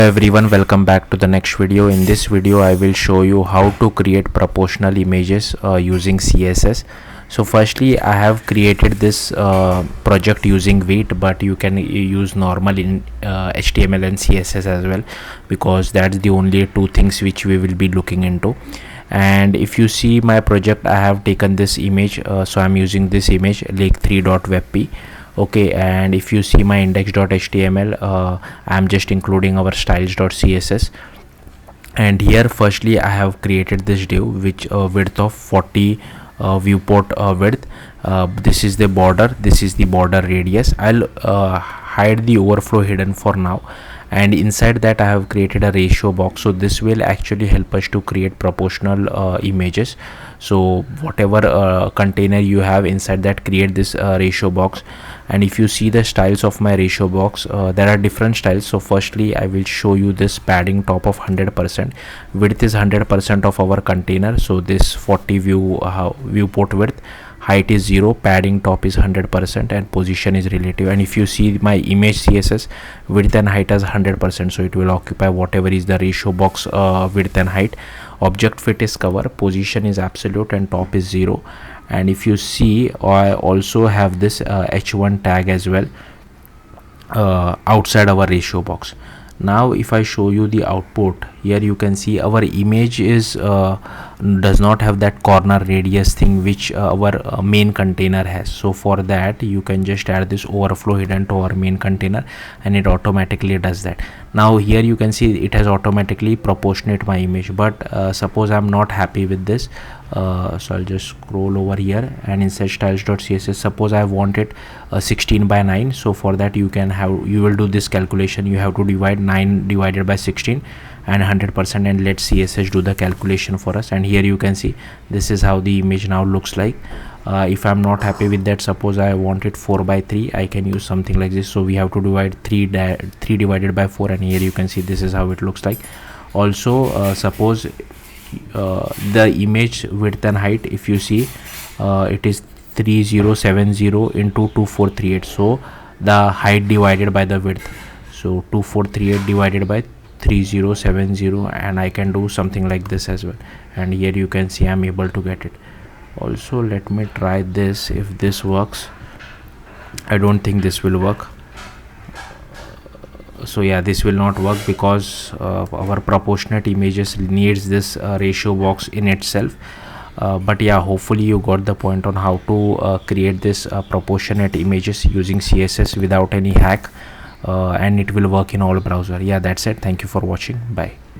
Everyone, welcome back to the next video. In this video I will show you how to create proportional images using CSS. So firstly, I have created this project using weight, but you can use normal in HTML and CSS as well, because that's the only two things which we will be looking into. And if you see my project, I have taken this image, so I'm using this image lake3.webp. Okay, and if you see my index.html, I'm just including our styles.css. And here firstly I have created this div which width of 40 viewport width. This is the border, this is the border radius. I'll hide the overflow hidden for now, and inside that I have created a ratio box. So this will actually help us to create proportional images. So whatever container you have inside that, create this ratio box. And if you see the styles of my ratio box, there are different styles. So firstly I will show you this padding top of 100%, width is 100% of our container. So this 40 viewport width, height is 0, padding top is 100%, and position is relative. And if you see my image CSS, width and height as 100%, so it will occupy whatever is the ratio box width and height. Object fit is cover, position is absolute, and top is 0. And if you see, I also have this h1 tag as well outside our ratio box. Now if I show you the output, here you can see our image is does not have that corner radius thing which our main container has. So for that you can just add this overflow hidden to our main container, and it automatically does that. Now here you can see it has automatically proportionate my image, but suppose I'm not happy with this. So I'll just scroll over here, and inside styles.css, suppose I want it 16 by 9. So for that you will do this calculation. You have to divide 9 divided by 16 and 100%, and let CSS do the calculation for us. And here you can see this is how the image now looks like. If I'm not happy with that, suppose I want it 4 by 3, I can use something like this. So we have to divide 3 divided by 4, and here you can see this is how it looks like. Also suppose the image width and height, if you see, it is 3070 into 2438. So the height divided by the width, so 2438 divided by 3070, and I can do something like this as well. And here you can see I'm able to get it. Also let me try this, if this works. I don't think this will work. So yeah, this will not work because our proportionate images needs this ratio box in itself. But yeah, hopefully you got the point on how to create this proportionate images using CSS without any hack, and it will work in all browser. Yeah, that's it. Thank you for watching. Bye.